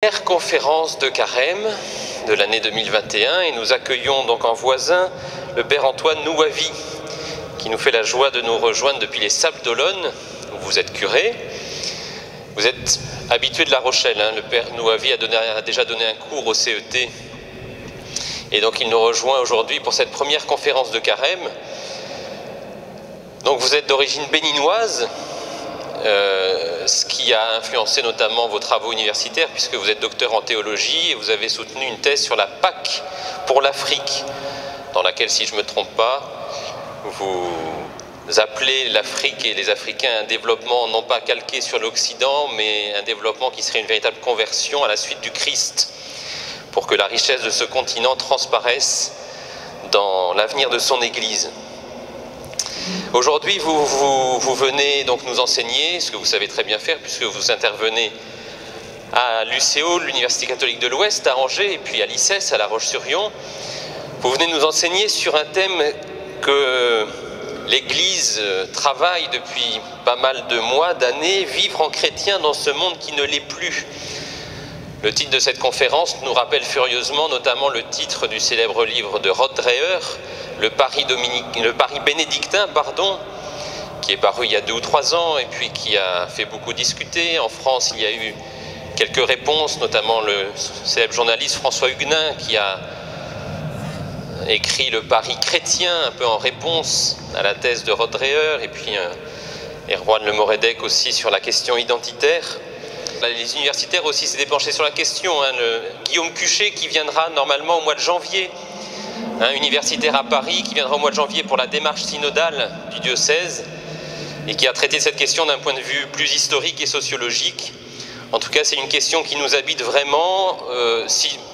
Première conférence de Carême de l'année 2021 et nous accueillons donc en voisin le Père Antoine Nouavi qui nous fait la joie de nous rejoindre depuis les Sables d'Olonne où vous êtes curé. Vous êtes habitué de La Rochelle, hein. Le Père Nouavi a déjà donné un cours au CET et donc il nous rejoint aujourd'hui pour cette première conférence de Carême. Donc vous êtes d'origine béninoise, ce qui a influencé notamment vos travaux universitaires puisque vous êtes docteur en théologie et vous avez soutenu une thèse sur la Pâque pour l'Afrique, dans laquelle, si je ne me trompe pas, vous appelez l'Afrique et les Africains un développement non pas calqué sur l'Occident, mais un développement qui serait une véritable conversion à la suite du Christ, pour que la richesse de ce continent transparaisse dans l'avenir de son Église. Aujourd'hui, vous venez donc nous enseigner, ce que vous savez très bien faire, puisque vous intervenez à l'UCO, l'Université catholique de l'Ouest, à Angers, et puis à l'ICES, à La Roche-sur-Yon. Vous venez nous enseigner sur un thème que l'Église travaille depuis pas mal de mois, d'années, vivre en chrétien dans ce monde qui ne l'est plus. Le titre de cette conférence nous rappelle furieusement notamment le titre du célèbre livre de Rod Dreher, le Paris bénédictin, qui est paru il y a 2 ou 3 ans et puis qui a fait beaucoup discuter. En France, il y a eu quelques réponses, notamment le célèbre journaliste François Huguenin qui a écrit le Paris chrétien, un peu en réponse à la thèse de Rod Dreher, et puis Erwan Le Moredec aussi sur la question identitaire. Les universitaires aussi s'étaient penchés sur la question, hein, Guillaume Cuchet qui viendra normalement au mois de janvier, un universitaire à Paris qui viendra au mois de janvier pour la démarche synodale du diocèse et qui a traité cette question d'un point de vue plus historique et sociologique. En tout cas, c'est une question qui nous habite vraiment.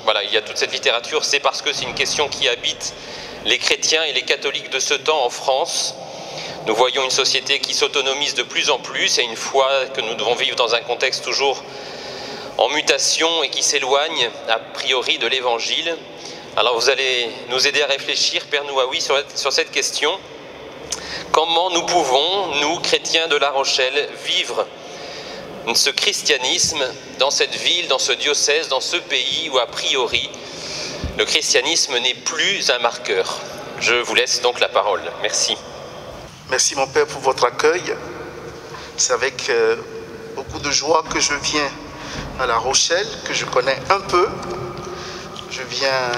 Voilà, il y a toute cette littérature, c'est parce que c'est une question qui habite les chrétiens et les catholiques de ce temps en France. Nous voyons une société qui s'autonomise de plus en plus et une foi que nous devons vivre dans un contexte toujours en mutation et qui s'éloigne a priori de l'Évangile. Alors vous allez nous aider à réfléchir, Père Nouavi, sur cette question. Comment nous pouvons, nous, chrétiens de La Rochelle, vivre ce christianisme dans cette ville, dans ce diocèse, dans ce pays où, a priori, le christianisme n'est plus un marqueur? Je vous laisse donc la parole. Merci. Merci mon Père pour votre accueil. C'est avec beaucoup de joie que je viens à La Rochelle, que je connais un peu. Je viens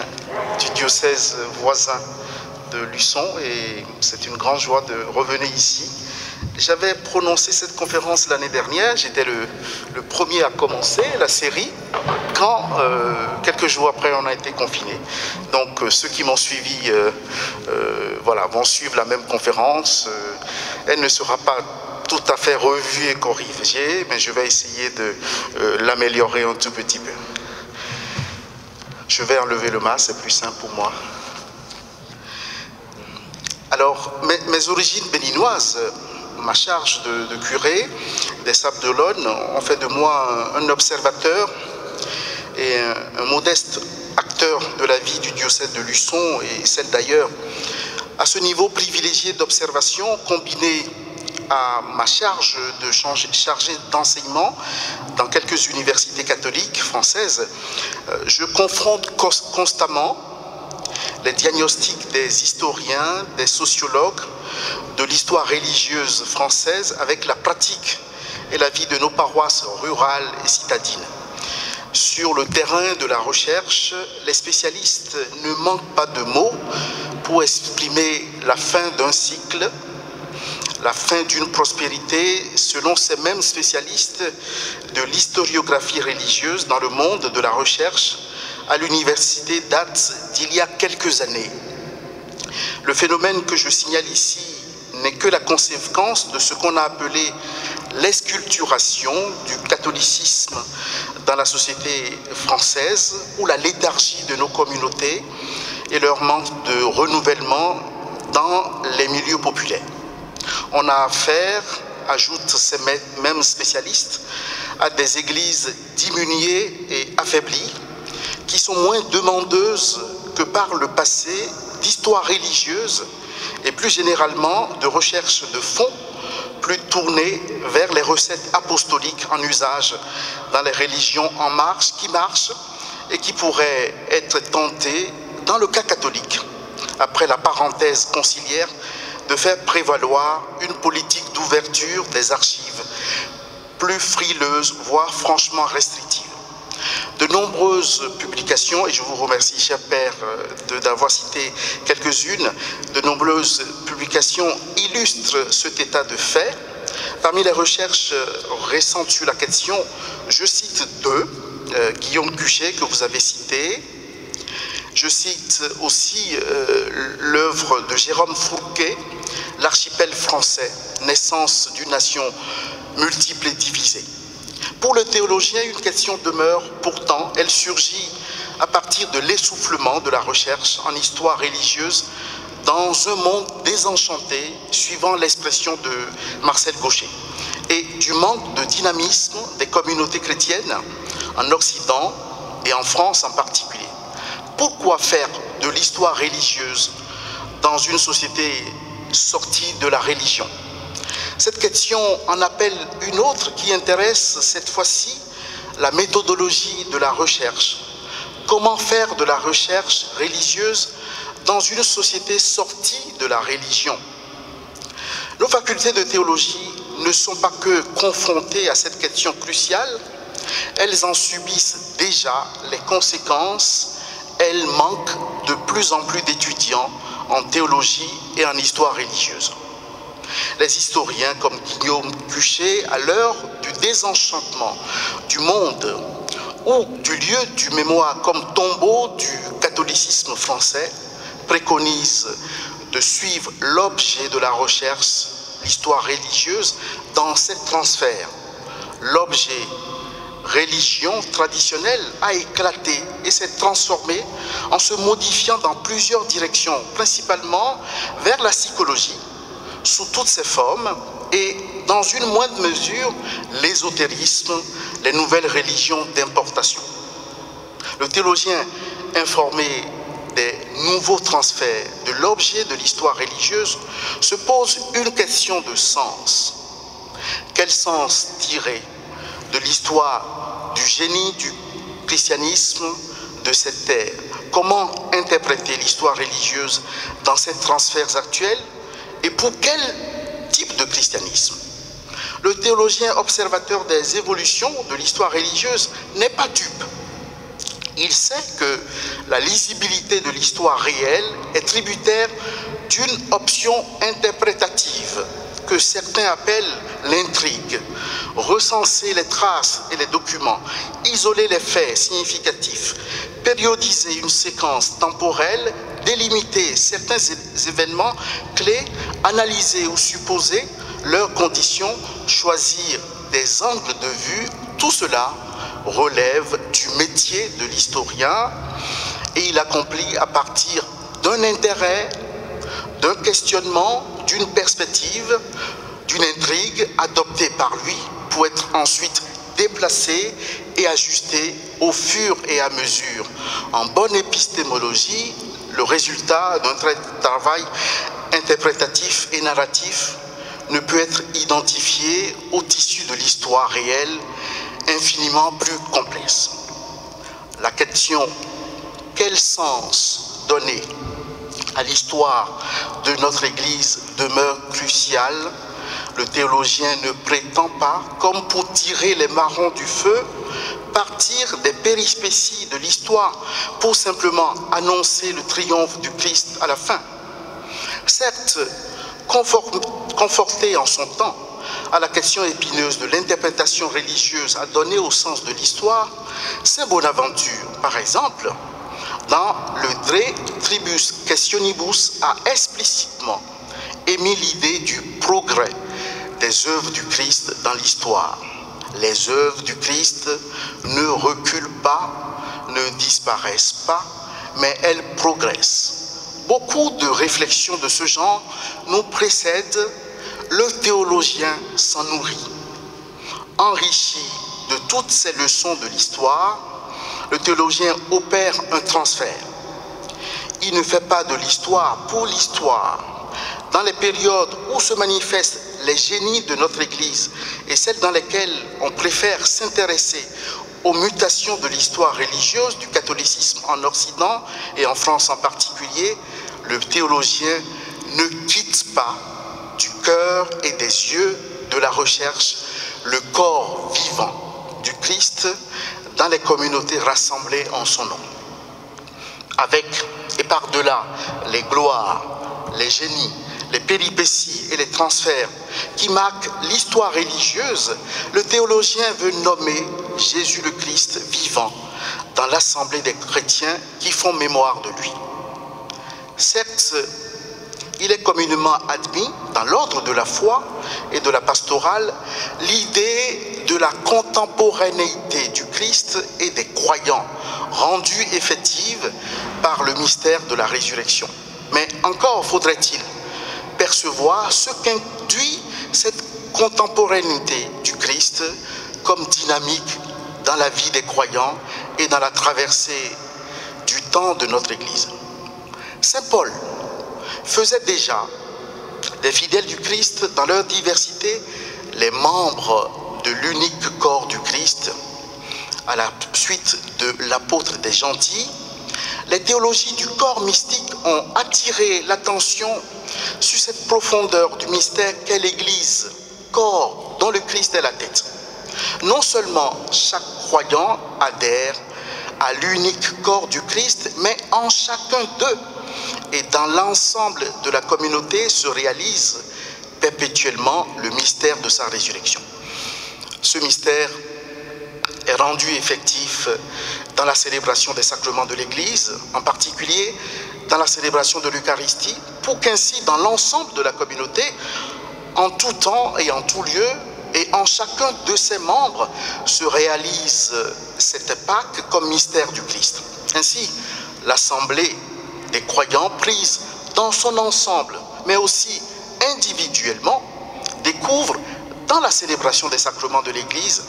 du diocèse voisin de Luçon et c'est une grande joie de revenir ici. J'avais prononcé cette conférence l'année dernière, j'étais le premier à commencer la série quand quelques jours après on a été confinés. Donc ceux qui m'ont suivi voilà, vont suivre la même conférence. Elle ne sera pas tout à fait revue et corrigée, mais je vais essayer de l'améliorer un tout petit peu. Je vais enlever le masque, c'est plus simple pour moi. Alors, mes origines béninoises, ma charge de curé des Sables d'Olonne ont fait de moi un observateur et un modeste acteur de la vie du diocèse de Luçon et celle d'ailleurs. À ce niveau privilégié d'observation, combiné à ma charge de chargé d'enseignement dans quelques universités catholiques françaises, je confronte constamment les diagnostics des historiens, des sociologues de l'histoire religieuse française avec la pratique et la vie de nos paroisses rurales et citadines. Sur le terrain de la recherche, les spécialistes ne manquent pas de mots pour exprimer la fin d'un cycle, la fin d'une prospérité, selon ces mêmes spécialistes de l'historiographie religieuse dans le monde de la recherche à l'université date d'il y a quelques années. Le phénomène que je signale ici n'est que la conséquence de ce qu'on a appelé l'esculturation du catholicisme dans la société française ou la léthargie de nos communautés et leur manque de renouvellement dans les milieux populaires. On a affaire, ajoutent ces mêmes spécialistes, à des églises diminuées et affaiblies qui sont moins demandeuses que par le passé d'histoire religieuse et plus généralement de recherche de fond plus tournée vers les recettes apostoliques en usage dans les religions en marche, qui marchent et qui pourraient être tentées, dans le cas catholique, après la parenthèse conciliaire, de faire prévaloir une politique d'ouverture des archives plus frileuse, voire franchement restrictive. De nombreuses publications, et je vous remercie, cher Père, d'avoir cité quelques-unes, de nombreuses publications illustrent cet état de fait. Parmi les recherches récentes sur la question, je cite deux, Guillaume Cuchet, que vous avez cité. Je cite aussi l'œuvre de Jérôme Fourquet, L'archipel français, naissance d'une nation multiple et divisée. Pour le théologien, une question demeure, pourtant, elle surgit à partir de l'essoufflement de la recherche en histoire religieuse dans un monde désenchanté, suivant l'expression de Marcel Gauchet, et du manque de dynamisme des communautés chrétiennes en Occident et en France en particulier. Pourquoi faire de l'histoire religieuse dans une société sortie de la religion? Cette question en appelle une autre qui intéresse cette fois-ci la méthodologie de la recherche. Comment faire de la recherche religieuse dans une société sortie de la religion? Nos facultés de théologie ne sont pas que confrontées à cette question cruciale, elles en subissent déjà les conséquences. Elles manquent de plus en plus d'étudiants en théologie et en histoire religieuse. Les historiens comme Guillaume Cuchet, à l'heure du désenchantement du monde ou du lieu du mémoire comme tombeau du catholicisme français, préconisent de suivre l'objet de la recherche, l'histoire religieuse, dans ce transfert. L'objet religion traditionnelle a éclaté et s'est transformée en se modifiant dans plusieurs directions, principalement vers la psychologie, sous toutes ses formes, et dans une moindre mesure, l'ésotérisme, les nouvelles religions d'importation. Le théologien informé des nouveaux transferts de l'objet de l'histoire religieuse se pose une question de sens. Quel sens tirer de l'histoire du génie du christianisme de cette terre? Comment interpréter l'histoire religieuse dans ces transferts actuels et pour quel type de christianisme? Le théologien observateur des évolutions de l'histoire religieuse n'est pas dupe. Il sait que la lisibilité de l'histoire réelle est tributaire d'une option interprétative que certains appellent l'intrigue. Recenser les traces et les documents, isoler les faits significatifs, périodiser une séquence temporelle, délimiter certains événements clés, analyser ou supposer leurs conditions, choisir des angles de vue, tout cela relève du métier de l'historien et il accomplit à partir d'un intérêt, d'un questionnement, d'une perspective, d'une intrigue adoptée par lui pour être ensuite déplacée et ajustée au fur et à mesure. En bonne épistémologie, le résultat d'un travail interprétatif et narratif ne peut être identifié au tissu de l'histoire réelle, infiniment plus complexe. La question « quel sens donner à l'histoire de notre Église » demeure cruciale. Le théologien ne prétend pas, comme pour tirer les marrons du feu, partir des périspéties de l'histoire pour simplement annoncer le triomphe du Christ à la fin. Certes, conforté en son temps à la question épineuse de l'interprétation religieuse à donner au sens de l'histoire, saint Bonaventure, par exemple, dans le De Tribus Questionibus, a explicitement émis l'idée du progrès des œuvres du Christ dans l'histoire. Les œuvres du Christ ne reculent pas, ne disparaissent pas, mais elles progressent. Beaucoup de réflexions de ce genre nous précèdent. Le théologien s'en nourrit. Enrichi de toutes ces leçons de l'histoire, le théologien opère un transfert. Il ne fait pas de l'histoire pour l'histoire. Dans les périodes où se manifestent les génies de notre Église et celles dans lesquelles on préfère s'intéresser aux mutations de l'histoire religieuse du catholicisme en Occident et en France en particulier, le théologien ne quitte pas du cœur et des yeux de la recherche le corps vivant du Christ dans les communautés rassemblées en son nom. Avec et par-delà les gloires, les génies, les péripéties et les transferts qui marquent l'histoire religieuse, le théologien veut nommer Jésus le Christ vivant dans l'assemblée des chrétiens qui font mémoire de lui. Certes, il est communément admis dans l'ordre de la foi et de la pastorale l'idée de la contemporanéité du Christ et des croyants rendue effective par le mystère de la résurrection. Mais encore faudrait-il percevoir ce qu'induit cette contemporanéité du Christ comme dynamique dans la vie des croyants et dans la traversée du temps de notre Église. Saint Paul faisait déjà des fidèles du Christ dans leur diversité les membres de l'unique corps du Christ. À la suite de l'apôtre des gentils, les théologies du corps mystique ont attiré l'attention sur cette profondeur du mystère qu'est l'Église, corps dont le Christ est la tête. Non seulement chaque croyant adhère à l'unique corps du Christ, mais en chacun d'eux et dans l'ensemble de la communauté se réalise perpétuellement le mystère de sa résurrection. Ce mystère est rendu effectif dans la célébration des sacrements de l'Église, en particulier dans la célébration de l'Eucharistie, pour qu'ainsi dans l'ensemble de la communauté, en tout temps et en tout lieu, et en chacun de ses membres, se réalise cette Pâque comme mystère du Christ. Ainsi, l'assemblée des croyants prise dans son ensemble, mais aussi individuellement, découvre dans la célébration des sacrements de l'Église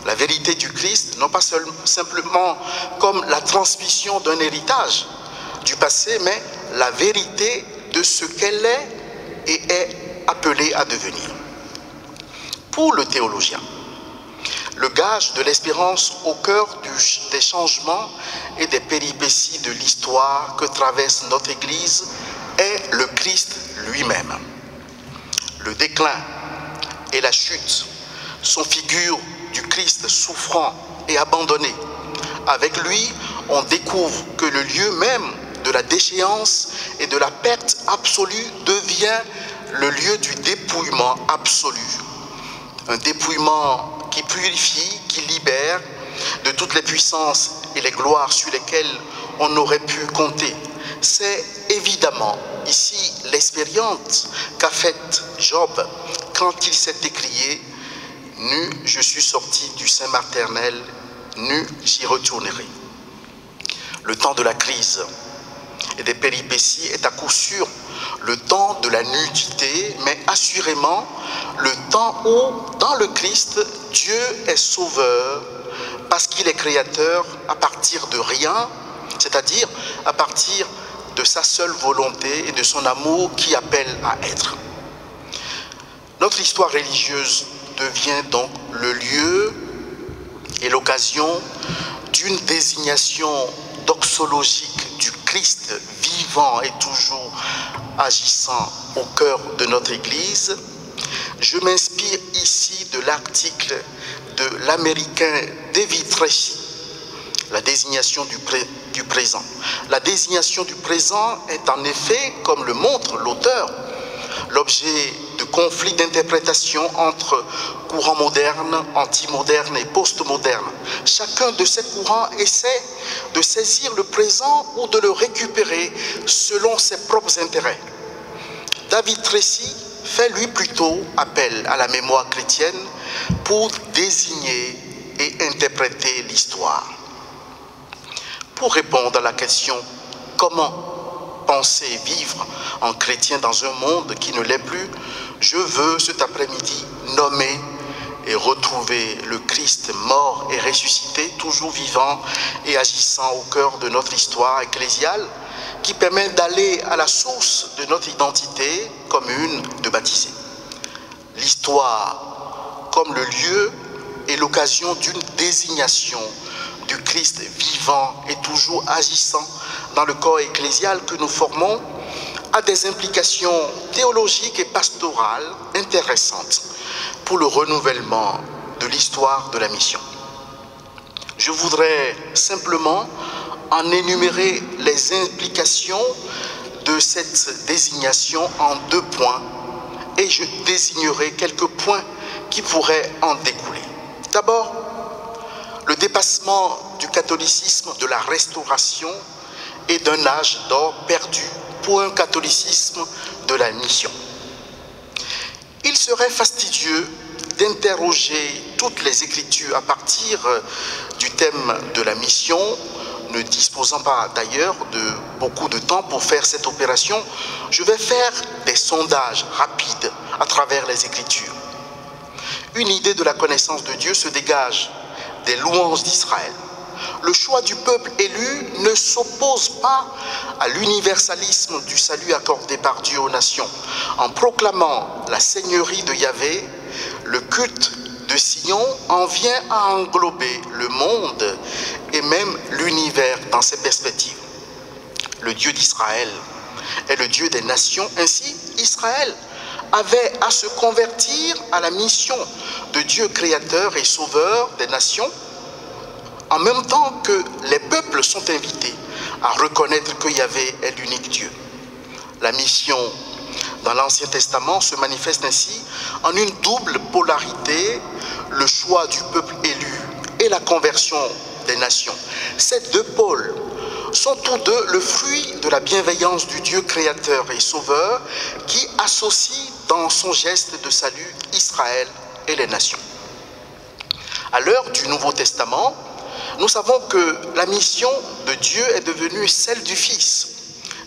la vérité du Christ, non pas simplement comme la transmission d'un héritage du passé, mais la vérité de ce qu'elle est et est appelée à devenir. Pour le théologien, le gage de l'espérance au cœur des changements et des péripéties de l'histoire que traverse notre Église est le Christ lui-même. Le déclin et la chute sont figures du Christ souffrant et abandonné. Avec lui, on découvre que le lieu même de la déchéance et de la perte absolue devient le lieu du dépouillement absolu. Un dépouillement qui purifie, qui libère de toutes les puissances et les gloires sur lesquelles on aurait pu compter. C'est évidemment ici l'expérience qu'a faite Job quand il s'est écrié « Nu, je suis sorti du sein maternel, nu, j'y retournerai ». Le temps de la crise et des péripéties est à coup sûr le temps de la nudité, mais assurément le temps où, dans le Christ, Dieu est sauveur parce qu'il est créateur à partir de rien, c'est-à-dire à partir de sa seule volonté et de son amour qui appelle à être. Notre histoire religieuse devient donc le lieu et l'occasion d'une désignation doxologique du Christ vivant et toujours agissant au cœur de notre Église. Je m'inspire ici de l'article de l'Américain David Tracy, la désignation du présent. La désignation du présent est en effet, comme le montre l'auteur, l'objet de conflits d'interprétation entre courants modernes, antimodernes et postmodernes. Chacun de ces courants essaie de saisir le présent ou de le récupérer selon ses propres intérêts. David Tracy fait lui plutôt appel à la mémoire chrétienne pour désigner et interpréter l'histoire. Pour répondre à la question « Comment penser et vivre en chrétien dans un monde qui ne l'est plus ?» je veux cet après-midi nommer et retrouver le Christ mort et ressuscité, toujours vivant et agissant au cœur de notre histoire ecclésiale, qui permet d'aller à la source de notre identité commune de baptisés. l'histoire comme le lieu et l'occasion d'une désignation du Christ vivant et toujours agissant dans le corps ecclésial que nous formons, a des implications théologiques et pastorales intéressantes pour le renouvellement de l'histoire de la mission. Je voudrais simplement en énumérer les implications de cette désignation en 2 points et je désignerai quelques points qui pourraient en découler. D'abord, le dépassement du catholicisme de la Restauration et d'un âge d'or perdu pour un catholicisme de la mission. Il serait fastidieux d'interroger toutes les Écritures à partir du thème de la mission, ne disposant pas d'ailleurs de beaucoup de temps pour faire cette opération. Je vais faire des sondages rapides à travers les Écritures. Une idée de la connaissance de Dieu se dégage des louanges d'Israël. Le choix du peuple élu ne s'oppose pas à l'universalisme du salut accordé par Dieu aux nations. En proclamant la seigneurie de Yahvé, le culte de Sion en vient à englober le monde et même l'univers dans ses perspectives. Le Dieu d'Israël est le Dieu des nations. Ainsi, Israël avait à se convertir à la mission de Dieu créateur et sauveur des nations, en même temps que les peuples sont invités à reconnaître que Yahvé est l'unique Dieu. La mission dans l'Ancien Testament se manifeste ainsi en une double polarité, le choix du peuple élu et la conversion des nations. Ces 2 pôles sont tous deux le fruit de la bienveillance du Dieu créateur et sauveur qui associe dans son geste de salut Israël et les nations. À l'heure du Nouveau Testament, nous savons que la mission de Dieu est devenue celle du Fils.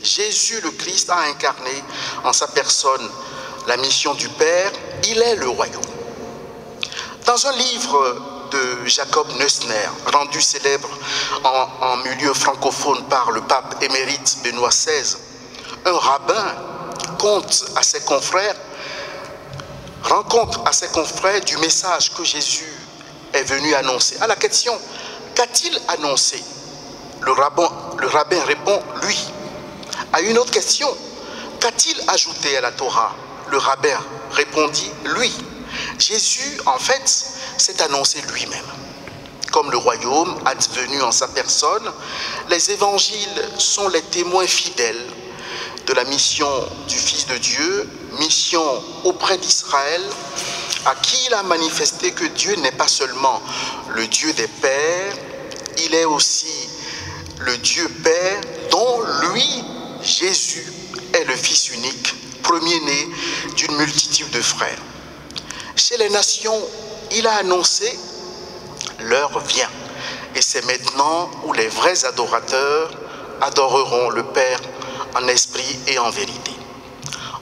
Jésus le Christ a incarné en sa personne la mission du Père, il est le royaume. Dans un livre de Jacob Neusner, rendu célèbre en milieu francophone par le pape émérite Benoît XVI, un rabbin rend compte à ses confrères du message que Jésus est venu annoncer. À la question « Qu'a-t-il annoncé ?» le rabbin répond « Lui ». À une autre question « Qu'a-t-il ajouté à la Torah ?» Le rabbin répondit « Lui ». Jésus, en fait, s'est annoncé lui-même. Comme le royaume advenu en sa personne, les évangiles sont les témoins fidèles de la mission du Fils de Dieu, mission auprès d'Israël, à qui il a manifesté que Dieu n'est pas seulement le Dieu des pères, il est aussi le Dieu Père dont lui, Jésus, est le Fils unique, premier-né d'une multitude de frères. Chez les nations, il a annoncé « L'heure vient » et c'est maintenant où les vrais adorateurs adoreront le Père en esprit et en vérité.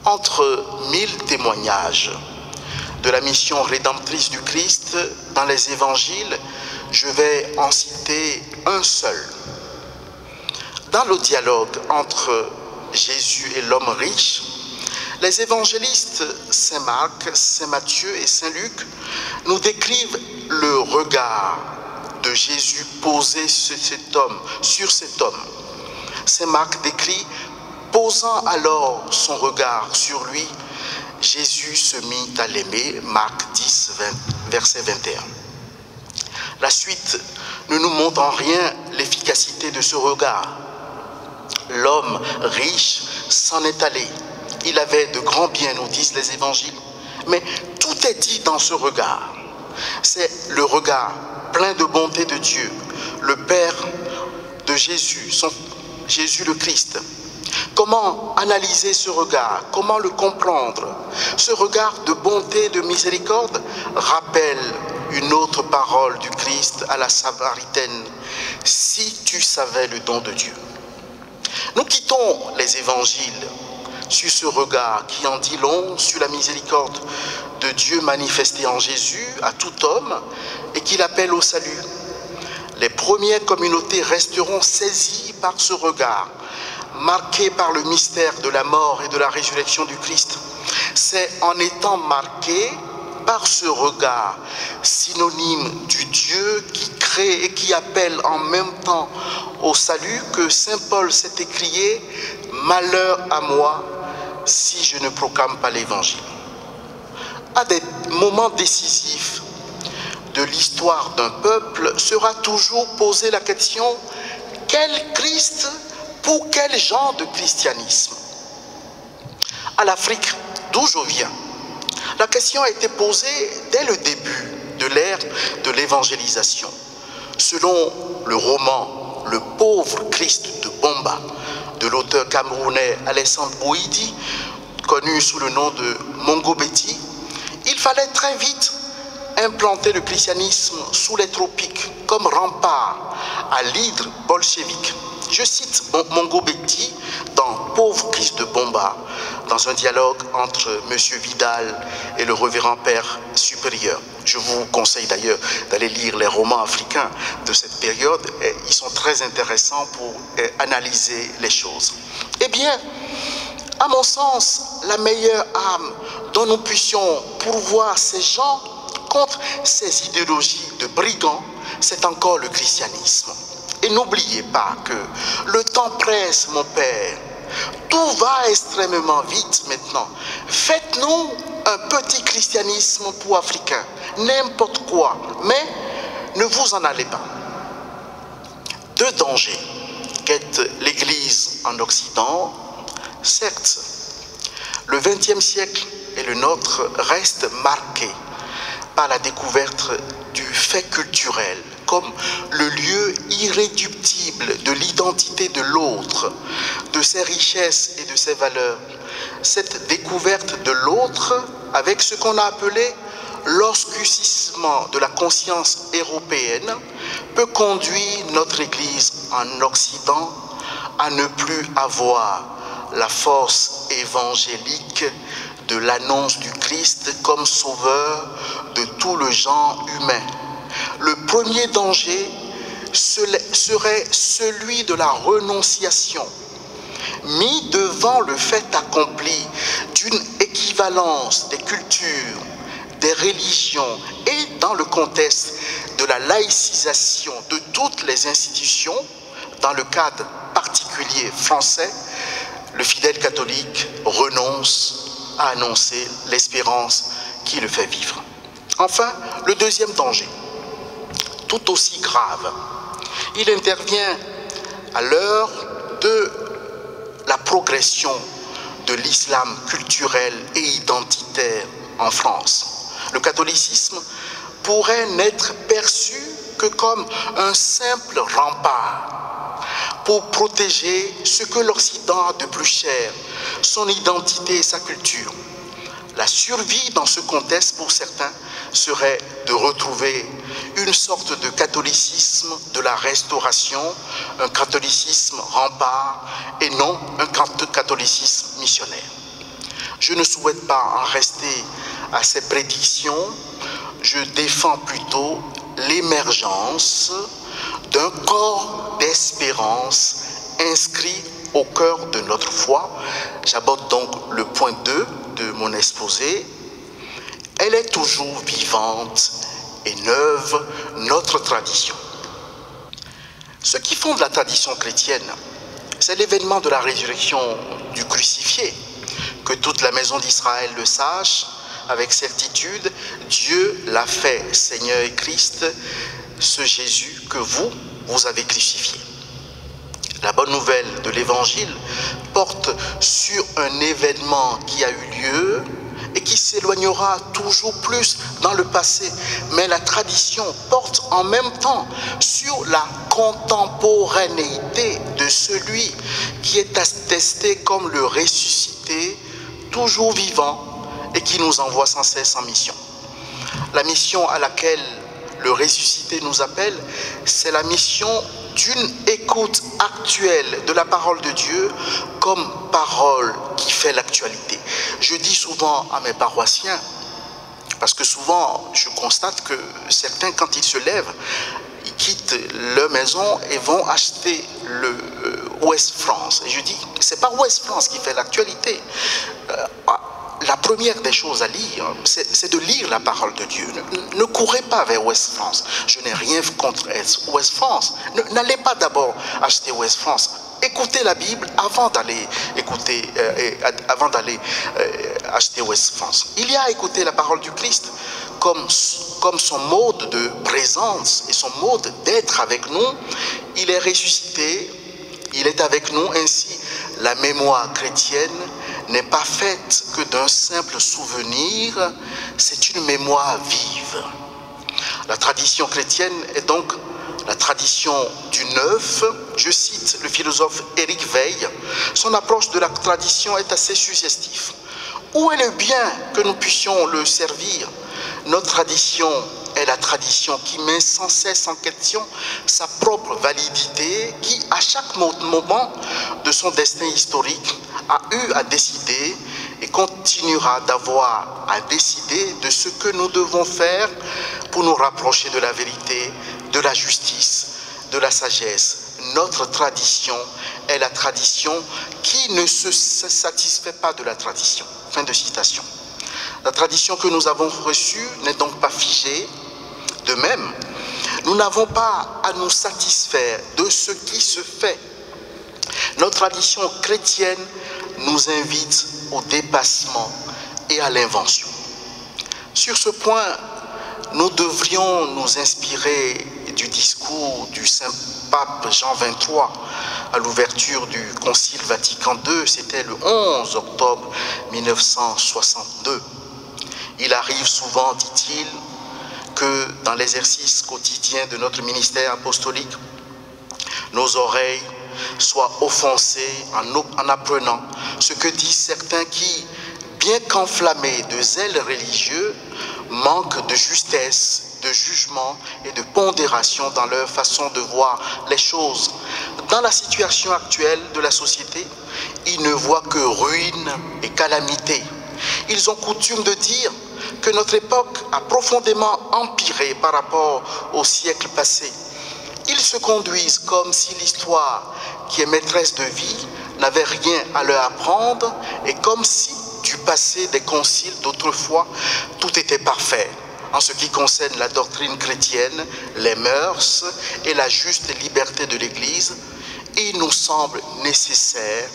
Entre 1000 témoignages de la mission rédemptrice du Christ dans les évangiles, je vais en citer un seul. Dans le dialogue entre Jésus et l'homme riche, les évangélistes Saint Marc, Saint Matthieu et Saint Luc nous décrivent le regard de Jésus posé sur cet homme. Saint Marc décrit « Posant alors son regard sur lui, Jésus se mit à l'aimer » Marc 10, verset 21. La suite ne nous montre en rien l'efficacité de ce regard. L'homme riche s'en est allé. Il avait de grands biens, nous disent les évangiles. Mais tout est dit dans ce regard. C'est le regard plein de bonté de Dieu, le Père de Jésus, Jésus le Christ. Comment analyser ce regard? Comment le comprendre? Ce regard de bonté et de miséricorde rappelle une autre parole du Christ à la Samaritaine. « Si tu savais le don de Dieu ». Nous quittons les évangiles sur ce regard qui en dit long sur la miséricorde de Dieu manifestée en Jésus à tout homme et qui l'appelle au salut. Les premières communautés resteront saisies par ce regard, marquées par le mystère de la mort et de la résurrection du Christ. c'est en étant marqué par ce regard synonyme du Dieu qui crée et qui appelle en même temps au salut que saint Paul s'est écrié « Malheur à moi si je ne proclame pas l'évangile ». À des moments décisifs de l'histoire d'un peuple sera toujours posée la question « Quel Christ pour quel genre de christianisme ?» À l'Afrique, d'où je viens, la question a été posée dès le début de l'ère de l'évangélisation. Selon le roman « Le pauvre Christ de Bomba » de l'auteur camerounais Alessandre Bouidi, connu sous le nom de Mongo Betty, il fallait très vite implanter le christianisme sous les tropiques comme rempart à l'hydre bolchevique. Je cite Mongo Betty dans Pauvre Christ de Bomba, dans un dialogue entre M. Vidal et le révérend Père supérieur. Je vous conseille d'ailleurs d'aller lire les romans africains de cette période. Ils sont très intéressants pour analyser les choses. Eh bien, à mon sens, la meilleure arme dont nous puissions pourvoir ces gens contre ces idéologies de brigands, c'est encore le christianisme. Et n'oubliez pas que le temps presse, mon père. Tout va extrêmement vite maintenant. Faites-nous un petit christianisme pour Africains, n'importe quoi, mais ne vous en allez pas. Deux dangers guettent l'Église en Occident. Certes, le XXe siècle et le nôtre restent marqués par la découverte du fait culturel comme le lieu irréductible de l'identité de l'autre, de ses richesses et de ses valeurs. Cette découverte de l'autre, avec ce qu'on a appelé l'oscurcissement de la conscience européenne, peut conduire notre Église en Occident à ne plus avoir la force évangélique de l'annonce du Christ comme sauveur de tout le genre humain. Le premier danger serait celui de la renonciation, mis devant le fait accompli d'une équivalence des cultures, des religions et dans le contexte de la laïcisation de toutes les institutions, dans le cadre particulier français, le fidèle catholique renonce à annoncer l'espérance qui le fait vivre. Enfin, le deuxième danger, tout aussi grave, il intervient à l'heure de la progression de l'islam culturel et identitaire en France. Le catholicisme pourrait n'être perçu que comme un simple rempart pour protéger ce que l'Occident a de plus cher, son identité et sa culture. La survie dans ce contexte, pour certains, serait de retrouver une sorte de catholicisme de la Restauration, un catholicisme rempart et non un catholicisme missionnaire. Je ne souhaite pas en rester à ces prédictions, je défends plutôt l'émergence d'un corps d'espérance inscrit au cœur de notre foi. J'aborde donc le point 2 de mon exposé. Elle est toujours vivante et neuve, notre tradition. Ce qui fonde la tradition chrétienne, c'est l'événement de la résurrection du crucifié. Que toute la maison d'Israël le sache avec certitude, Dieu l'a fait Seigneur et Christ, ce Jésus que vous avez crucifié. La bonne nouvelle de l'Évangile porte sur un événement qui a eu lieu et qui s'éloignera toujours plus dans le passé. Mais la tradition porte en même temps sur la contemporanéité de celui qui est attesté comme le ressuscité, toujours vivant et qui nous envoie sans cesse en mission. La mission à laquelle le ressuscité nous appelle, c'est la mission d'une écoute actuelle de la parole de Dieu comme parole qui fait l'actualité. Je dis souvent à mes paroissiens, parce que souvent je constate que certains, quand ils se lèvent, ils quittent leur maison et vont acheter le Ouest France. Et je dis, c'est pas Ouest France qui fait l'actualité. la première des choses à lire, c'est de lire la parole de Dieu. Ne courez pas vers Ouest France. Je n'ai rien contre Ouest France. N'allez pas d'abord acheter Ouest France. Écoutez la Bible avant d'aller acheter Ouest France. Il y a à écouter la parole du Christ comme son mode de présence et son mode d'être avec nous. Il est ressuscité, il est avec nous. Ainsi, la mémoire chrétienne n'est pas faite que d'un simple souvenir, c'est une mémoire vive. La tradition chrétienne est donc la tradition du neuf. Je cite le philosophe Éric Veil. Son approche de la tradition est assez suggestive. Où est le bien que nous puissions le servir? Notre tradition est la tradition qui met sans cesse en question sa propre validité, qui à chaque moment de son destin historique a eu à décider et continuera d'avoir à décider de ce que nous devons faire pour nous rapprocher de la vérité, de la justice, de la sagesse. Notre tradition est la tradition qui ne se satisfait pas de la tradition. Fin de citation. La tradition que nous avons reçue n'est donc pas figée. De même, nous n'avons pas à nous satisfaire de ce qui se fait. Notre tradition chrétienne nous invite au dépassement et à l'invention. Sur ce point, nous devrions nous inspirer du discours du Saint-Pape Jean XXIII à l'ouverture du Concile Vatican II. C'était le 11 octobre 1962. Il arrive souvent, dit-il, que dans l'exercice quotidien de notre ministère apostolique, nos oreilles soient offensées en apprenant ce que disent certains qui, bien qu'enflammés de zèle religieux, manquent de justesse, de jugement et de pondération dans leur façon de voir les choses. Dans la situation actuelle de la société, ils ne voient que ruine et calamité. Ils ont coutume de dire que notre époque a profondément empiré par rapport au siècle passé. Ils se conduisent comme si l'histoire, qui est maîtresse de vie, n'avait rien à leur apprendre et comme si, du passé des conciles d'autrefois, tout était parfait en ce qui concerne la doctrine chrétienne, les mœurs et la juste liberté de l'Église. Il nous semble nécessaire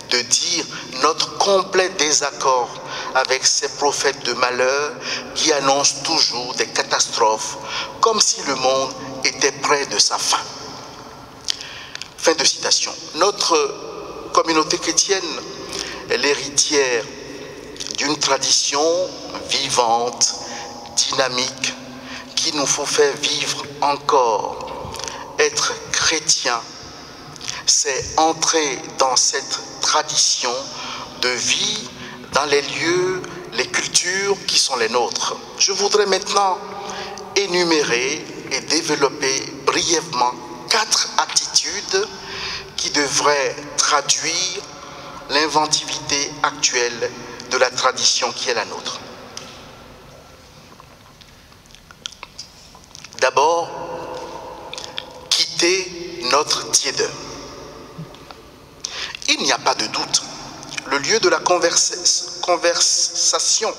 de dire notre complet désaccord avec ces prophètes de malheur qui annoncent toujours des catastrophes, comme si le monde était près de sa fin. Fin de citation. Notre communauté chrétienne est l'héritière d'une tradition vivante, dynamique, qu'il nous faut faire vivre encore. Être chrétien, c'est entrer dans cette tradition de vie, dans les lieux, les cultures qui sont les nôtres. Je voudrais maintenant énumérer et développer brièvement 4 attitudes qui devraient traduire l'inventivité actuelle de la tradition qui est la nôtre. D'abord, quitter notre tiédeur. Il n'y a pas de doute. Le lieu de la conversation,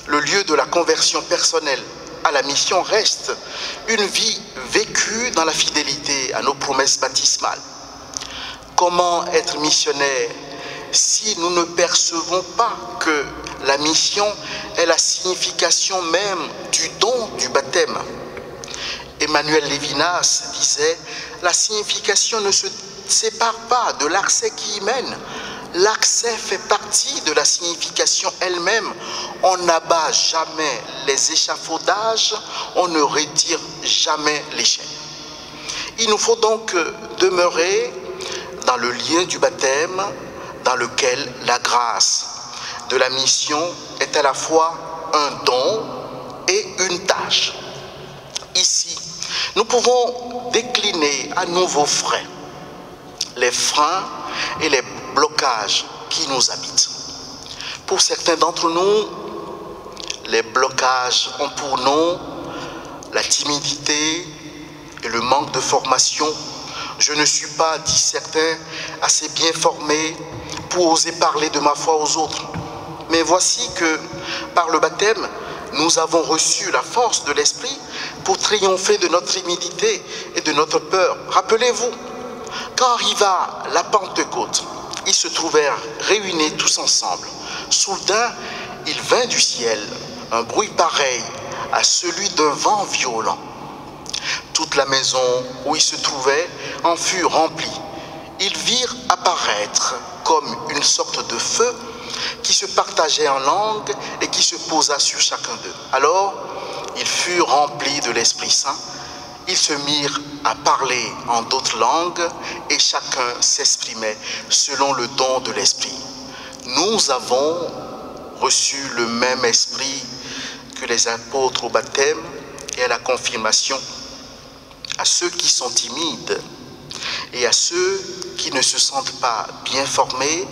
le lieu de la conversion personnelle à la mission reste une vie vécue dans la fidélité à nos promesses baptismales. Comment être missionnaire si nous ne percevons pas que la mission est la signification même du don du baptême? Emmanuel Lévinas disait « La signification ne se sépare pas de l'accès qui y mène. L'accès fait partie de la signification elle-même. On n'abat jamais les échafaudages, on ne retire jamais les chaînes. » Il nous faut donc demeurer dans le lien du baptême, dans lequel la grâce de la mission est à la fois un don et une tâche. Ici, nous pouvons décliner à nouveaux frais les freins et les blocages qui nous habitent. Pour certains d'entre nous, les blocages ont pour nom la timidité et le manque de formation. Je ne suis pas, dit certains, assez bien formé pour oser parler de ma foi aux autres. Mais voici que par le baptême, nous avons reçu la force de l'Esprit pour triompher de notre timidité et de notre peur. Rappelez-vous, quand arriva la Pentecôte, ils se trouvèrent réunis tous ensemble. Soudain, il vint du ciel un bruit pareil à celui d'un vent violent. Toute la maison où ils se trouvaient en fut remplie. Ils virent apparaître comme une sorte de feu qui se partageait en langues et qui se posa sur chacun d'eux. Alors, ils furent remplis de l'Esprit Saint. Ils se mirent à parler en d'autres langues et chacun s'exprimait selon le don de l'Esprit. Nous avons reçu le même Esprit que les apôtres au baptême et à la confirmation. À ceux qui sont timides et à ceux qui ne se sentent pas bien formés,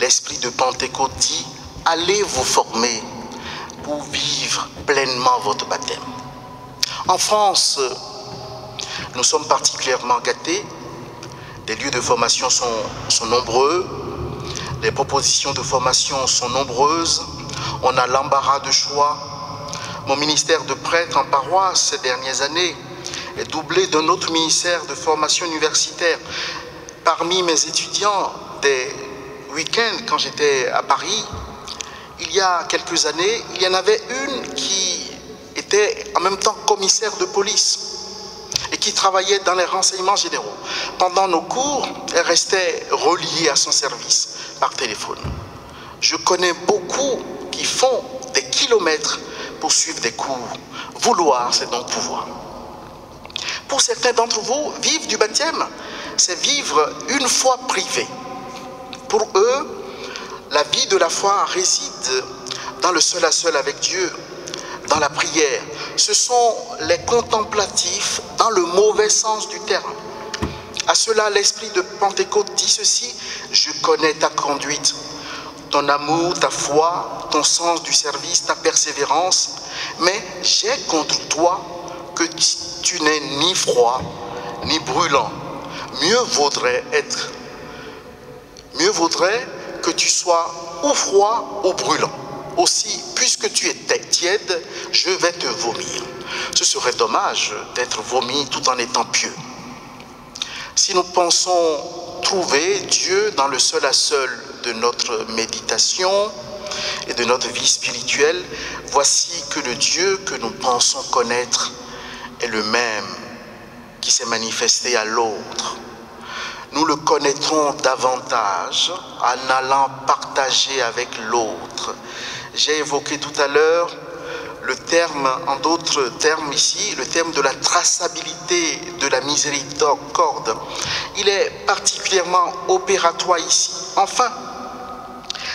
l'Esprit de Pentecôte dit « Allez vous former pour vivre pleinement votre baptême ». En France, nous sommes particulièrement gâtés. Les lieux de formation sont nombreux. Les propositions de formation sont nombreuses. On a l'embarras de choix. Mon ministère de prêtre en paroisse ces dernières années est doublé d'un autre ministère de formation universitaire. Parmi mes étudiants des week-ends, quand j'étais à Paris, il y a quelques années, il y en avait une qui était en même temps commissaire de police et qui travaillait dans les renseignements généraux. Pendant nos cours, elle restait reliée à son service par téléphone. Je connais beaucoup qui font des kilomètres pour suivre des cours. Vouloir, c'est donc pouvoir. Pour certains d'entre vous, vivre du baptême, c'est vivre une foi privée. Pour eux, la vie de la foi réside dans le seul à seul avec Dieu, dans la prière. Ce sont les contemplatifs dans le mauvais sens du terme. À cela, l'Esprit de Pentecôte dit ceci: je connais ta conduite, ton amour, ta foi, ton sens du service, ta persévérance, mais j'ai contre toi que tu n'es ni froid, ni brûlant. Mieux vaudrait que tu sois ou froid ou brûlant. Aussi, puisque tu es tiède, je vais te vomir. Ce serait dommage d'être vomi tout en étant pieux. Si nous pensons trouver Dieu dans le seul à seul de notre méditation et de notre vie spirituelle, voici que le Dieu que nous pensons connaître est le même qui s'est manifesté à l'autre. Nous le connaîtrons davantage en allant partager avec l'autre. J'ai évoqué tout à l'heure le terme, en d'autres termes ici, le terme de la traçabilité de la miséricorde. Il est particulièrement opératoire ici. Enfin,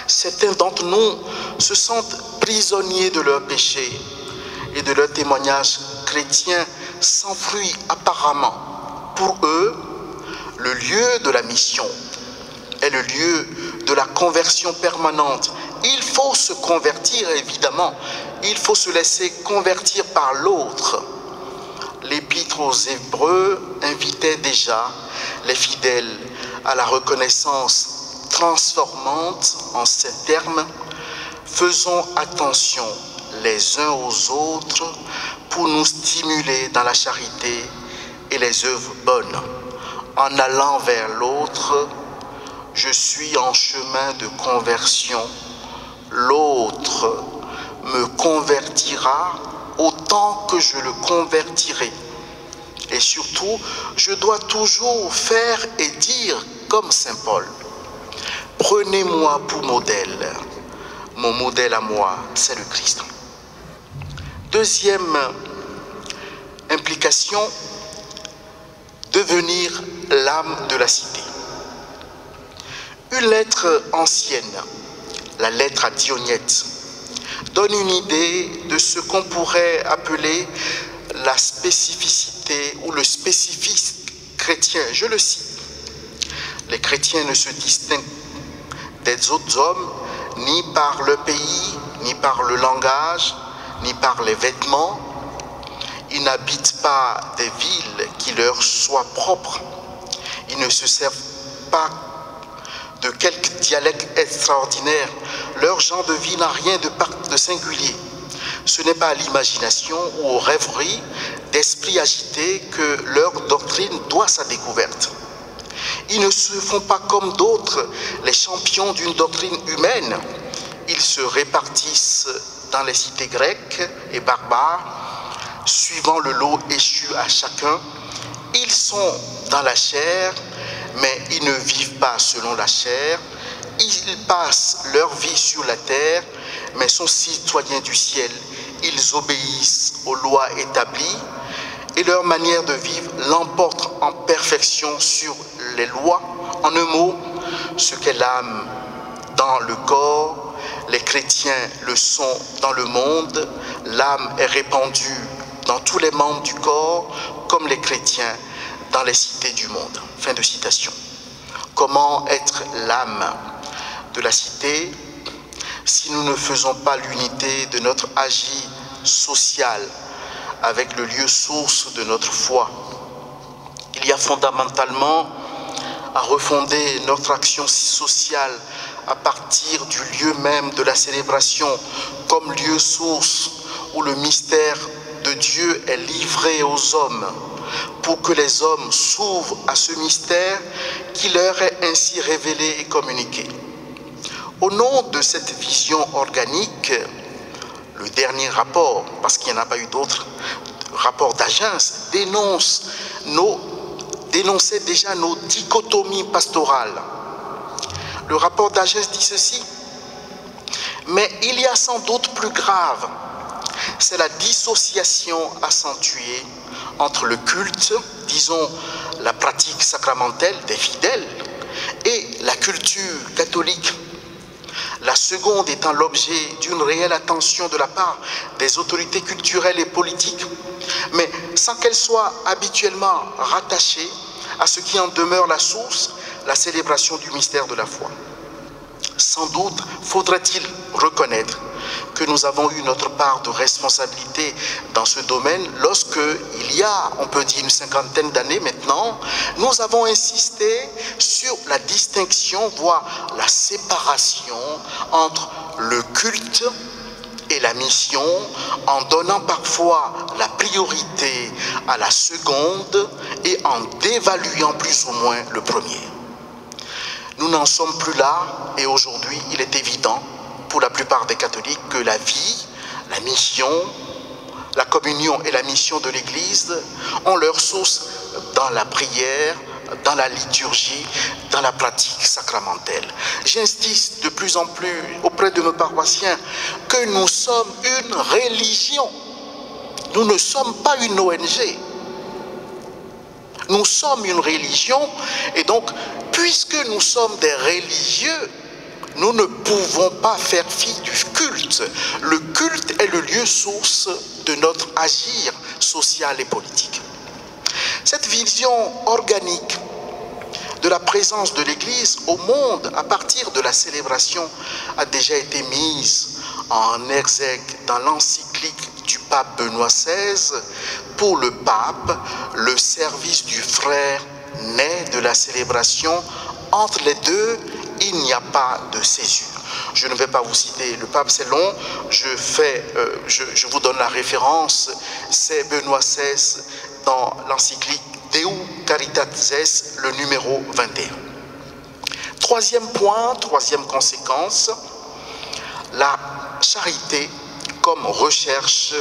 certains d'entre nous se sentent prisonniers de leurs péchés et de leur témoignage chrétien sans fruit apparemment. Pour eux, le lieu de la mission est le lieu de la conversion permanente. Il faut se convertir, évidemment. Il faut se laisser convertir par l'autre. L'Épître aux Hébreux invitait déjà les fidèles à la reconnaissance transformante en ces termes: faisons attention les uns aux autres pour nous stimuler dans la charité et les œuvres bonnes. En allant vers l'autre, je suis en chemin de conversion. L'autre me convertira autant que je le convertirai. Et surtout, je dois toujours faire et dire comme saint Paul: prenez-moi pour modèle. Mon modèle à moi, c'est le Christ. Deuxième implication, devenir l'âme de la cité. Une lettre ancienne, la lettre à Dionyette, donne une idée de ce qu'on pourrait appeler la spécificité ou le spécifisme chrétien. Je le cite: les chrétiens ne se distinguent des autres hommes ni par le pays, ni par le langage, ni par les vêtements. Ils n'habitent pas des villes qui leur soient propres. Ils ne se servent pas de quelque dialecte extraordinaire, leur genre de vie n'a rien de singulier. Ce n'est pas à l'imagination ou aux rêveries d'esprits agités que leur doctrine doit sa découverte. Ils ne se font pas comme d'autres, les champions d'une doctrine humaine. Ils se répartissent dans les cités grecques et barbares, suivant le lot échu à chacun. Ils sont dans la chair, mais ils ne vivent pas selon la chair. Ils passent leur vie sur la terre, mais sont citoyens du ciel. Ils obéissent aux lois établies et leur manière de vivre l'emporte en perfection sur les lois. En un mot, ce qu'est l'âme dans le corps, les chrétiens le sont dans le monde. L'âme est répandue dans tous les membres du corps, comme les chrétiens dans les cités du monde. Fin de citation. Comment être l'âme de la cité si nous ne faisons pas l'unité de notre agir social avec le lieu source de notre foi? Il y a fondamentalement à refonder notre action sociale à partir du lieu même de la célébration comme lieu source où le mystère de Dieu est livré aux hommes, pour que les hommes s'ouvrent à ce mystère qui leur est ainsi révélé et communiqué. Au nom de cette vision organique, le dernier rapport, parce qu'il n'y en a pas eu d'autres, rapport d'Agens, dénonçait déjà nos dichotomies pastorales. Le rapport d'Agens dit ceci: mais il y a sans doute plus grave, c'est la dissociation accentuée entre le culte, disons la pratique sacramentelle des fidèles, et la culture catholique. La seconde étant l'objet d'une réelle attention de la part des autorités culturelles et politiques, mais sans qu'elle soit habituellement rattachée à ce qui en demeure la source, la célébration du mystère de la foi. Sans doute faudrait-il reconnaître que nous avons eu notre part de responsabilité dans ce domaine lorsque, il y a, on peut dire, une cinquantaine d'années maintenant, nous avons insisté sur la distinction, voire la séparation entre le culte et la mission, en donnant parfois la priorité à la seconde et en dévaluant plus ou moins le premier. Nous n'en sommes plus là et aujourd'hui, il est évident pour la plupart des catholiques que la vie, la mission, la communion et la mission de l'Église ont leur source dans la prière, dans la liturgie, dans la pratique sacramentelle. J'insiste de plus en plus auprès de mes paroissiens que nous sommes une religion. Nous ne sommes pas une ONG. Nous sommes une religion et donc, puisque nous sommes des religieux, nous ne pouvons pas faire fi du culte. Le culte est le lieu source de notre agir social et politique. Cette vision organique de la présence de l'Église au monde à partir de la célébration a déjà été mise en exergue dans l'encyclique du pape Benoît XVI. Pour le pape, le service du frère naît de la célébration. Entre les deux, il n'y a pas de césure. Je ne vais pas vous citer le pape, c'est long, je vous donne la référence, c'est Benoît XVI dans l'encyclique Deu Caritatis, le numéro 21. Troisième point, troisième conséquence, la charité comme recherche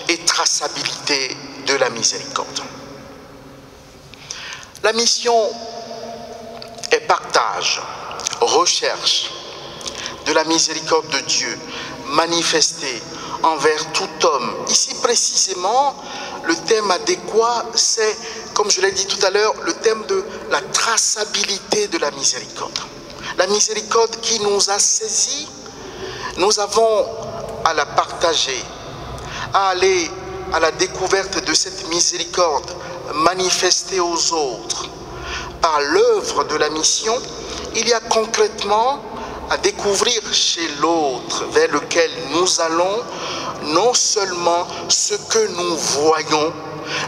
et traçabilité de la miséricorde. La mission est partage, recherche de la miséricorde de Dieu manifestée envers tout homme. Ici précisément, le thème adéquat, c'est, comme je l'ai dit tout à l'heure, le thème de la traçabilité de la miséricorde. La miséricorde qui nous a saisis, nous avons à la partager, à aller à la découverte de cette miséricorde manifestée aux autres. Par l'œuvre de la mission, il y a concrètement à découvrir chez l'autre vers lequel nous allons non seulement ce que nous voyons,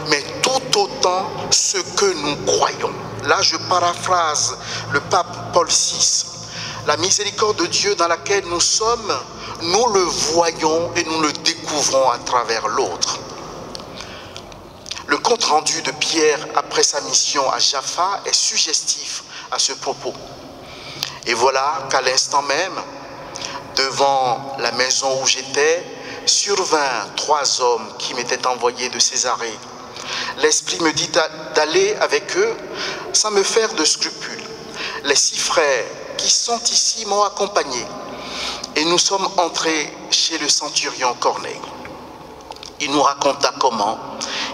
mais tout autant ce que nous croyons. Là, je paraphrase le pape Paul VI. la miséricorde de Dieu dans laquelle nous sommes, nous le voyons et nous le découvrons à travers l'autre. Le compte-rendu de Pierre après sa mission à Jaffa est suggestif à ce propos. Et voilà qu'à l'instant même, devant la maison où j'étais, survinrent 3 hommes qui m'étaient envoyés de Césarée. L'Esprit me dit d'aller avec eux sans me faire de scrupules. Les 6 frères qui sont ici m'ont accompagné et nous sommes entrés chez le centurion Corneille. Il nous raconta comment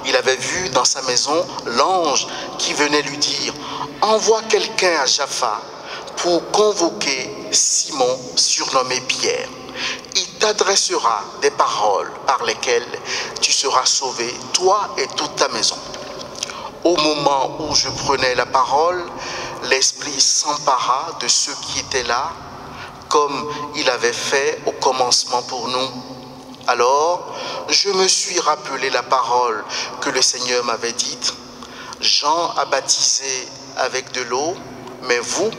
il avait vu dans sa maison l'ange qui venait lui dire « Envoie quelqu'un à Jaffa pour convoquer Simon, surnommé Pierre. Il t'adressera des paroles par lesquelles tu seras sauvé, toi et toute ta maison. » Au moment où je prenais la parole, l'Esprit s'empara de ceux qui étaient là, comme il avait fait au commencement pour nous. Alors, je me suis rappelé la parole que le Seigneur m'avait dite. Jean a baptisé avec de l'eau, mais vous,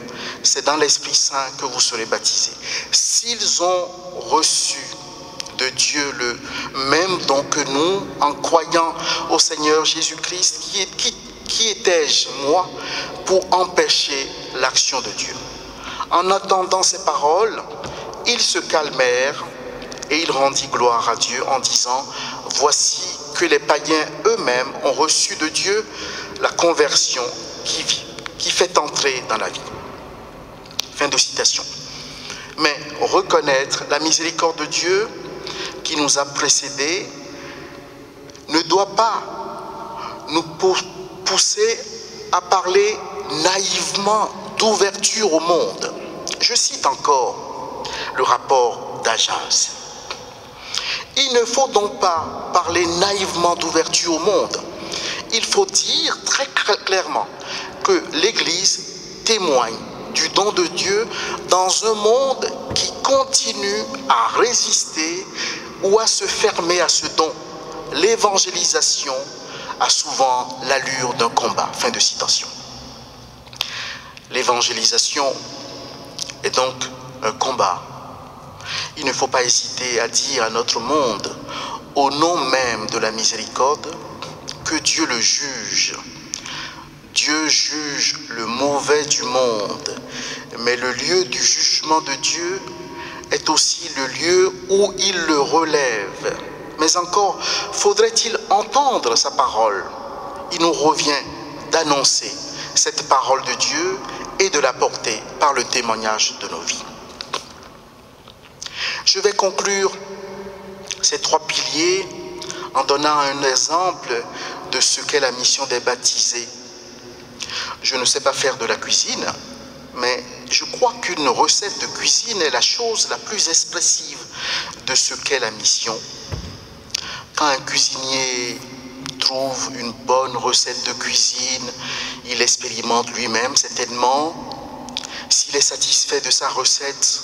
c'est dans l'Esprit Saint que vous serez baptisés. S'ils ont reçu de Dieu le même don que nous, en croyant au Seigneur Jésus-Christ, qui étais-je, moi, pour empêcher l'action de Dieu? En entendant ces paroles, ils se calmèrent et ils rendirent gloire à Dieu en disant, voici que les païens eux-mêmes ont reçu de Dieu la conversion qui fait entrer dans la vie. Fin de citation. Mais reconnaître la miséricorde de Dieu qui nous a précédés ne doit pas nous pousser à parler naïvement d'ouverture au monde. Je cite encore le rapport d'Agence. Il ne faut donc pas parler naïvement d'ouverture au monde. Il faut dire très clairement que l'Église témoigne du don de Dieu dans un monde qui continue à résister ou à se fermer à ce don. L'évangélisation a souvent l'allure d'un combat. Fin de citation. L'évangélisation est donc un combat. Il ne faut pas hésiter à dire à notre monde, au nom même de la miséricorde, que Dieu le juge. Dieu juge le mauvais du monde, mais le lieu du jugement de Dieu est aussi le lieu où il le relève. Mais encore, faudrait-il entendre sa parole? Il nous revient d'annoncer cette parole de Dieu et de la porter par le témoignage de nos vies. Je vais conclure ces 3 piliers en donnant un exemple de ce qu'est la mission des baptisés. Je ne sais pas faire de la cuisine, mais je crois qu'une recette de cuisine est la chose la plus expressive de ce qu'est la mission. Quand un cuisinier trouve une bonne recette de cuisine, il expérimente lui-même certainement. S'il est satisfait de sa recette,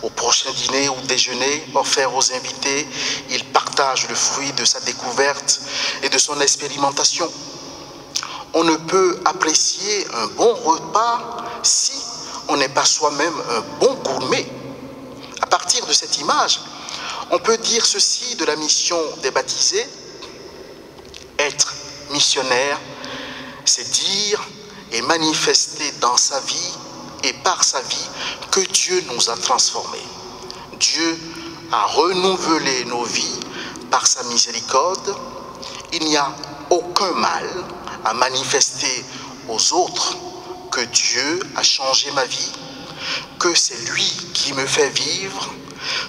au prochain dîner ou déjeuner offert aux invités, il partage le fruit de sa découverte et de son expérimentation. On ne peut apprécier un bon repas si on n'est pas soi-même un bon gourmet. À partir de cette image, on peut dire ceci de la mission des baptisés. Être missionnaire, c'est dire et manifester dans sa vie et par sa vie que Dieu nous a transformés. Dieu a renouvelé nos vies par sa miséricorde. Il n'y a aucun mal à manifester aux autres que Dieu a changé ma vie, que c'est lui qui me fait vivre.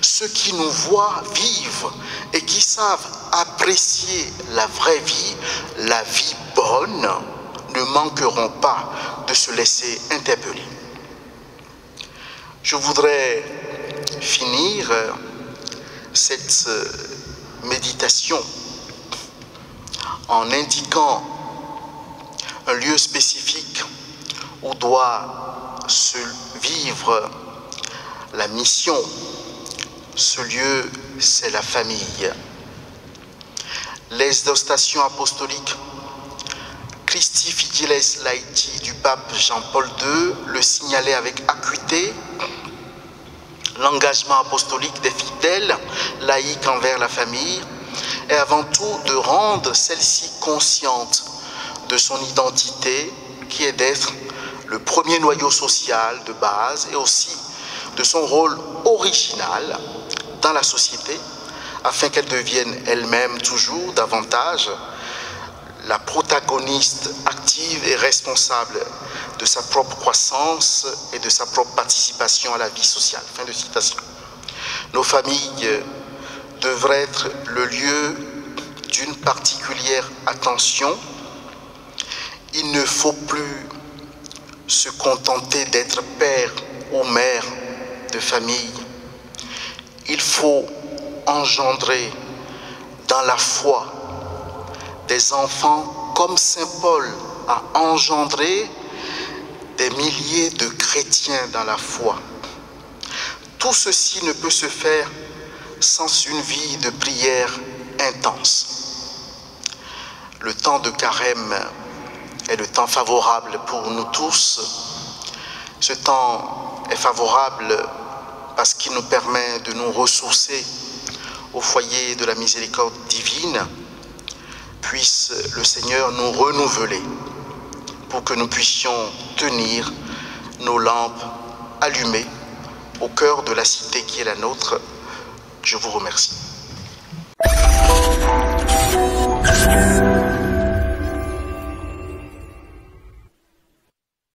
Ceux qui nous voient vivre et qui savent apprécier la vraie vie, la vie bonne, ne manqueront pas de se laisser interpeller. Je voudrais finir cette méditation en indiquant un lieu spécifique où doit se vivre la mission. Ce lieu, c'est la famille. L'exhortation apostolique Christi Fideles Laeti du pape Jean-Paul II le signalait avec acuité. l'engagement apostolique des fidèles laïcs envers la famille et avant tout de rendre celle-ci consciente de son identité qui est d'être le premier noyau social de base et aussi de son rôle original dans la société afin qu'elle devienne elle-même toujours davantage la protagoniste active et responsable de sa propre croissance et de sa propre participation à la vie sociale. Fin de citation. Nos familles devraient être le lieu d'une particulière attention. Il ne faut plus se contenter d'être père ou mère de famille. Il faut engendrer dans la foi des enfants comme Saint Paul a engendré des milliers de chrétiens dans la foi. Tout ceci ne peut se faire sans une vie de prière intense. Le temps de carême est le temps favorable pour nous tous. Ce temps est favorable parce qu'il nous permet de nous ressourcer au foyer de la miséricorde divine. Puisse le Seigneur nous renouveler pour que nous puissions tenir nos lampes allumées au cœur de la cité qui est la nôtre. Je vous remercie.